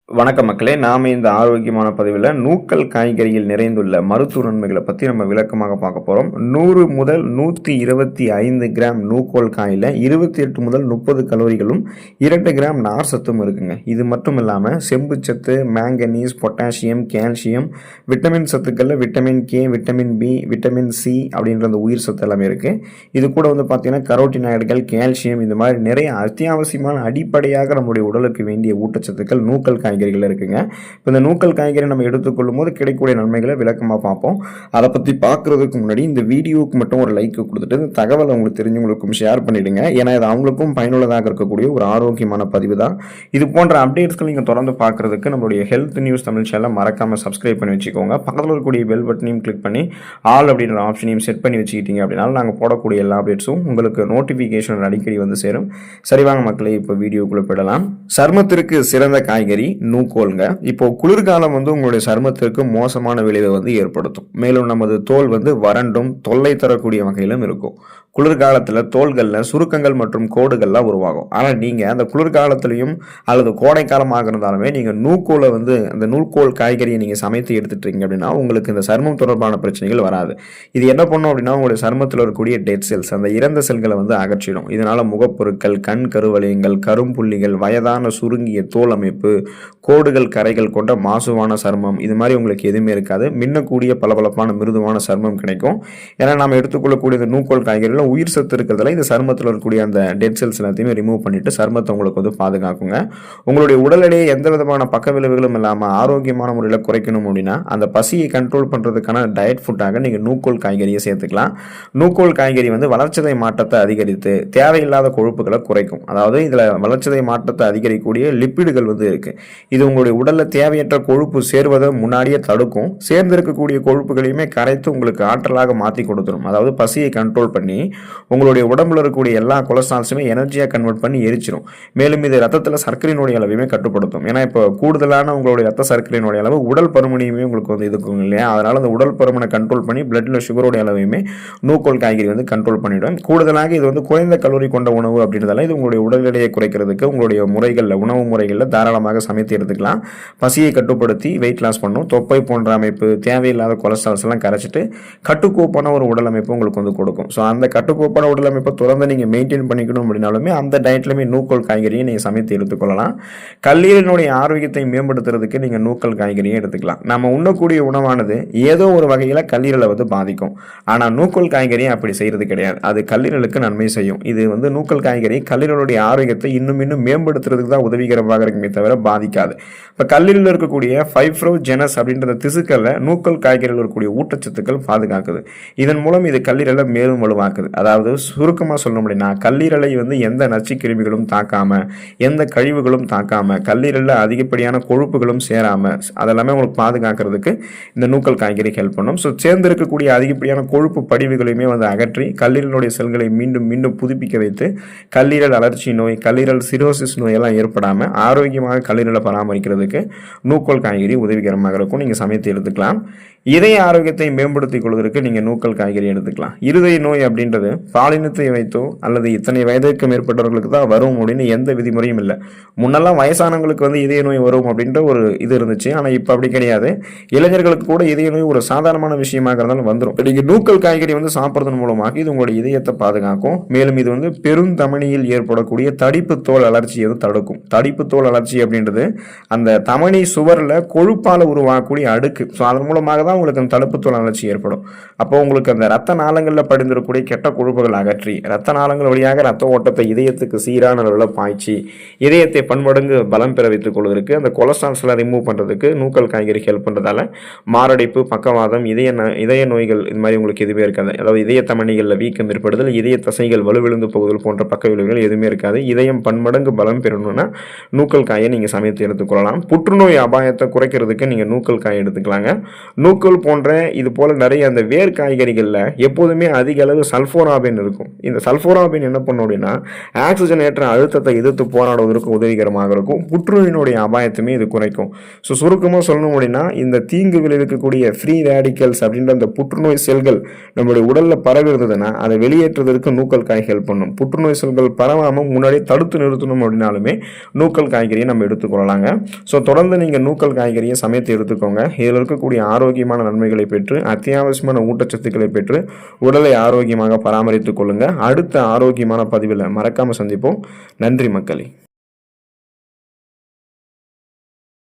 வணக்கம் மக்களே, நாம இந்த ஆரோக்கியமான பதிவில் நூக்கல் காய்கறியில் நிறைந்துள்ள மருத்துவ நன்மைகளை பற்றி நம்ம விளக்கமாக பார்க்க போகிறோம். 100 முதல் 125 கிராம் நூக்கோல் காயில் 28 முதல் 30 கலோரிகளும் 2 கிராம் நார் சத்தும் இருக்குங்க. இது மட்டும் இல்லாமல் செம்புச்சத்து, மேங்கனீஸ், பொட்டாசியம், கால்சியம், விட்டமின் சத்துக்களில் vitamin K, vitamin B, vitamin C அப்படின்ற அந்த உயிர் சத்து எல்லாமே இருக்குது. இது கூட பார்த்தீங்கன்னா கரோட்டினாய்டுகள், கால்சியம், இந்த மாதிரி நிறைய அத்தியாவசியமான அடிப்படையாக நம்முடைய உடலுக்கு வேண்டிய ஊட்டச்சத்துக்கள் நூக்கல் காய்கறிகள் இருக்குங்க. இப்போ இந்த நூக்கல் காய்கறி நம்ம எடுத்துக்கொள்ளும் போது கிடைக்கக்கூடிய நன்மைகளை விளக்கமாக பார்ப்போம். அதை பற்றி பார்க்குறதுக்கு முன்னாடி இந்த வீடியோவுக்கு மட்டும் ஒரு லைக் கொடுத்துட்டு இந்த தகவலை உங்களுக்கு தெரிஞ்சவங்களுக்கும் ஷேர் பண்ணிவிடுங்க. ஏன்னா இது அவங்களுக்கும் பயனுள்ளதாக இருக்கக்கூடிய ஒரு ஆரோக்கியமான பதிவு தான். இது போன்ற அப்டேட்ஸ்கள் நீங்கள் தொடர்ந்து பார்க்குறதுக்கு நம்மளுடைய ஹெல்த் நியூஸ் தமிழ் சேனலை மறக்காமல் சப்ஸ்கிரைப் பண்ணி வச்சுக்கோங்க. பக்கத்தில் இருக்கக்கூடிய பெல் பட்டனையும் கிளிக் பண்ணி ஆல் அப்படின்ற ஆப்ஷனையும் செட் பண்ணி வச்சுக்கிட்டீங்க அப்படின்னா நாங்கள் போடக்கூடிய எல்லா அப்டேட்ஸும் உங்களுக்கு நோட்டிஃபிகேஷன் அடிக்கடி வந்து சேரும். சரிவாங்க மக்களே, இப்போ வீடியோக்குள்ளே போயிடலாம். சருமத்திற்கு சிறந்த காய்கறி நூக்கோல்ங்க. இப்போ குளிர்காலம் உங்களுடைய சருமத்திற்கு மோசமான விளைவை ஏற்படுத்தும். மேலும் நமது தோல் வறண்டும் தொல்லை தரக்கூடிய வகையிலும் இருக்கும். குளிர்காலத்தில் தோள்களில் சுருக்கங்கள் மற்றும் கோடுகள்லாம் உருவாகும். ஆனால் நீங்கள் அந்த குளிர்காலத்திலையும் அல்லது கோடை காலமாக இருந்தாலுமே நீங்கள் நூக்கோலை அந்த நூக்கோல் காய்கறியை நீங்கள் சமைத்து எடுத்துட்டீங்க அப்படின்னா உங்களுக்கு இந்த சருமம் தொடர்பான பிரச்சனைகள் வராது. இது என்ன பண்ணும் அப்படின்னா உங்களுடைய சருமத்தில் இருக்கக்கூடிய டெட் செல்ஸ், அந்த இறந்த செல்களை அகற்றிடும். இதனால் முகப்பொருட்கள், கண் கருவளையங்கள், கரும்புள்ளிகள், வயதான சுருங்கிய தோல் அமைப்பு, கோடுகள், கரைகள் கொண்ட மாசுவான சருமம், இது மாதிரி உங்களுக்கு எதுவுமே இருக்காது. மின்னக்கூடிய பளபளப்பான மிருதுவான சருமம் கிடைக்கும். ஏன்னா நாம் எடுத்துக்கொள்ளக்கூடிய இந்த நூக்கோல் காய்கறிகள் உயிர் சத்து இருக்கிறதுல இந்த சருமத்தில் இருக்கக்கூடிய அந்த டெட் செல்ஸ் எல்லாத்தையுமே ரிமூவ் பண்ணிட்டு சருமத்தை உங்களுக்கு பாதுகாக்குங்க. உங்களுடைய உடல் எடையை எந்த விதமான பக்க விளைவுகளும் இல்லாமல் ஆரோக்கியமான முறையில் குறைக்கணும் அப்படின்னா அந்த பசியை கண்ட்ரோல் பண்ணுறதுக்கான டயட் ஃபுட்டாக நீங்கள் நூக்கோல் காய்கறியை சேர்த்துக்கலாம். நூக்கோல் காய்கறி வளர்ச்சிதை மாற்றத்தை அதிகரித்து தேவையில்லாத கொழுப்புகளை குறைக்கும். அதாவது இதில் வளர்ச்சிதை மாற்றத்தை அதிகரிக்கக்கூடிய லிப்பிடுகள் இருக்கு. இது உங்களுடைய உடல்ல தேவையற்ற கொழுப்பு சேர்வதை முன்னாடியே தடுக்கும். சேர்ந்திருக்கக்கூடிய கொழுப்புகளையுமே கரைத்து உங்களுக்கு ஆற்றலாக மாற்றி கொடுத்துரும். அதாவது பசியை கண்ட்ரோல் பண்ணி உங்களுடைய உடம்புல இருக்கக்கூடிய எல்லா கொலஸ்ட்ரால்ஸுமே எனர்ஜியாக கன்வெர்ட் பண்ணி எரிச்சிடும். மேலும் இது ரத்தத்தில் சர்க்கரையினுடைய அளவையுமே கட்டுப்படுத்தும். ஏன்னா இப்போ கூடுதலான உங்களுடைய ரத்த சர்க்கரையினுடைய அளவு உடல் பருமனையுமே உங்களுக்கு இதுக்கும் இல்லையா, அதனால அந்த உடல் பருமனை கண்ட்ரோல் பண்ணி பிளட்ல சுகருடைய அளவையுமே நூக்கோல் காய்கறி கண்ட்ரோல் பண்ணிவிடும். கூடுதலாக இது குறைந்த கலோரி கொண்ட உணவு அப்படின்றதால இது உங்களுடைய உடல் எடையை குறைக்கிறதுக்கு உங்களுடைய முறைகளில், உணவு முறைகளில் தாராளமாக சமைத்து எடுத்துக்கலாம். பசியை கட்டுப்படுத்தி வெயிட் லாஸ் பண்ணும். தொப்பை போன்ற அமைப்பு, தேவையில்லாத கொலஸ்ட்ரால்ஸ் எல்லாம் கரைச்சிட்டு கட்டுக்கோப்பான ஒரு உடல் அமைப்பு உங்களுக்கு கொடுக்கும். ஸோ அந்த கட்டுக்கோப்பான உடல் அமைப்பை தொடர்ந்து நீங்கள் மெயின்டைன் பண்ணிக்கணும் அப்படின்னாலுமே அந்த டயட்லையுமே நூக்கோல் காய்கறியை நீங்கள் சமைத்து எடுத்துக்கொள்ளலாம். கல்லீரலினுடைய ஆரோக்கியத்தை மேம்படுத்துறதுக்கு நீங்கள் நூக்கோல் காய்கறியை எடுத்துக்கலாம். நம்ம உண்ணக்கூடிய உணவானது ஏதோ ஒரு வகையில் கல்லீரலை பாதிக்கும். ஆனால் நூக்கோல் காய்கறியை அப்படி செய்கிறது கிடையாது. அது கல்லீரலுக்கு நன்மை செய்யும். இது நூக்கோல் காய்கறி கல்லீரலுடைய ஆரோக்கியத்தை இன்னும் மேம்படுத்துறதுக்கு தான் உதவிகரமாக இருக்குமே தவிர பாதிக்காது. இப்போ கல்லீரலில் இருக்கக்கூடிய ஃபைப்ரோஜெனஸ் அப்படின்ற திசுக்களில் நூக்கோல் காய்கறியில் இருக்கக்கூடிய ஊட்டச்சத்துக்கள் பாதுகாக்குது. இதன் மூலம் இது கல்லீரலை மேலும் வலுவாக்குது. அதாவது சுருக்கமாக சொல்ல முடியும்னா கல்லீரலை எந்த நச்சு கிருமிகளும் தாக்காம, எந்த கழிவுகளும் தாக்காம, கல்லீரலில் அதிகப்படியான கொழுப்புகளும் சேராம அதெல்லாமே உங்களுக்கு பாதுகாக்கிறதுக்கு இந்த நூக்கோல் காய்கறி ஹெல்ப் பண்ணும். ஸோ சேர்ந்திருக்கக்கூடிய அதிகப்படியான கொழுப்பு படிவுகளையுமே அகற்றி கல்லீரலுடைய செல்களை மீண்டும் மீண்டும் புதுப்பிக்க வைத்து கல்லீரல் அலர்ச்சி நோய், கல்லீரல் சிரோசிஸ் நோயெல்லாம் ஏற்படாமல் ஆரோக்கியமாக கல்லீரலை பராமரிக்கிறதுக்கு நூக்கோல் காய்கறி உதவிகரமாக இருக்கும். நீங்கள் சமைத்து எடுத்துக்கலாம். இதய ஆரோக்கியத்தை மேம்படுத்திக் கொள்வதற்கு நீங்கள் நூக்கோல் காய்கறி எடுத்துக்கலாம். இருதய நோய் அப்படின்றது பாலினத்தை வைத்தோ அல்லது இத்தனை வயதுக்கு மேற்பட்டவர்களுக்கு தான் வரும் அப்படின்னு எந்த விதிமுறையும் இல்லை. முன்னெல்லாம் வயசானவங்களுக்கு இதய நோய் வரும் அப்படின்ற ஒரு இது இருந்துச்சு. ஆனால் இப்போ அப்படி கிடையாது. இளைஞர்களுக்கு கூட இதய நோய் ஒரு சாதாரணமான விஷயமாக இருந்தாலும் வந்துடும். நீங்கள் நூக்கோல் காய்கறி சாப்பிட்றதன் மூலமாக இது உங்களுடைய இதயத்தை பாதுகாக்கும். மேலும் இது பெருந்தமனியில் ஏற்படக்கூடிய தடிப்பு தோல் அலர்ச்சியை தடுக்கும். தடிப்பு தோல் அலர்ச்சி அப்படின்றது அந்த தமனி சுவரில் கொழுப்பால் உருவாகக்கூடிய அடுக்கு. ஸோ அதன் மூலமாக தான் உங்களுக்கு அந்த தடுப்பு தோல் அலர்ச்சி ஏற்படும். அப்போ உங்களுக்கு அந்த ரத்த நாளங்களில் படிந்திருக்கக்கூடிய கெட்ட கொழுப்புகள் அகற்றி ரத்த நாளங்கள் வழியாக ரத்த ஓட்டத்தை இதயத்துக்கு சீரான அளவில் பாய்ச்சி இதயத்தை பன்மடங்கு பலம் பெற வைத்துக் கொள்வதற்கு, அந்த கொலஸ்ட்ரால்ஸ் எல்லாம் ரிமூவ் பண்ணுறதுக்கு நூக்கோல் காய்கறி ஹெல்ப் பண்ணுறதால மாரடைப்பு, பக்கவாதம், இதய நோய்கள் இது மாதிரி உங்களுக்கு எதுவுமே இருக்காது. அதாவது இதய தமனிகளில் வீக்கம் ஏற்படுதல், இதய தசைகள் வலுவிழுந்து போகுதல் போன்ற பக்க விளைவுகள் எதுவுமே இருக்காது. இதயம் பன்மடங்கு பலம் பெறணும்னா நூக்கோல் காயை நீங்கள் சமைத்து எடுத்துக்கொள்ளலாம். புற்றுநோய் அபாயத்தை குறைக்கிறதுக்கு நீங்கள் நூக்கோல் காய் எடுத்துக்கலாங்க. நூக்கோல் போன்ற இது போல நிறைய அந்த வேர் காய்கறிகளில் எப்போதுமே அதிக அளவு சல்ஃபோராபின் இருக்கும். இந்த சல்ஃபோராபின் என்ன பண்ணும் அப்படின்னா ஆக்சிஜன் ஏற்ற அழுத்தத்தை எதிர்த்து போராடுவதற்கு உதவிகரமாக இருக்கும். புற்றுநோயினுடைய அபாயத்துமே இது குறைக்கும். ஸோ சுருக்கமாக சொல்லணும் அப்படின்னா இந்த தீங்கு விளைவிக்கக்கூடிய ஃப்ரீ ரேடிக்கல்ஸ் அப்படின்ற அந்த புற்றுநோய் செல்கள் நம்மளுடைய உடலில் பரவி இருந்ததுன்னா அதை வெளியேற்றுவதற்கு நூக்கோல் காய் ஹெல்ப் பண்ணும். புற்றுநோய் செல்கள் பரவாமல் முன்னாடி தடுத்து நிறுத்தணும் அப்படின்னாலுமே நூக்கோல் காய்கறியை நம்ம எடுத்துக்கொள்ளலாங்க. ஸோ தொடர்ந்து நீங்கள் நூக்கல் காய்கறியை சமைத்து எடுத்துக்கோங்க. இதில் இருக்கக்கூடிய ஆரோக்கியமான நன்மைகளை பெற்று அத்தியாவசியமான ஊட்டச்சத்துக்களை பெற்று உடலை ஆரோக்கியமாக பராமரித்துக் கொள்ளுங்கள். அடுத்த ஆரோக்கியமான பதிவில் மறக்காமல் சந்திப்போம். நன்றி மக்களே.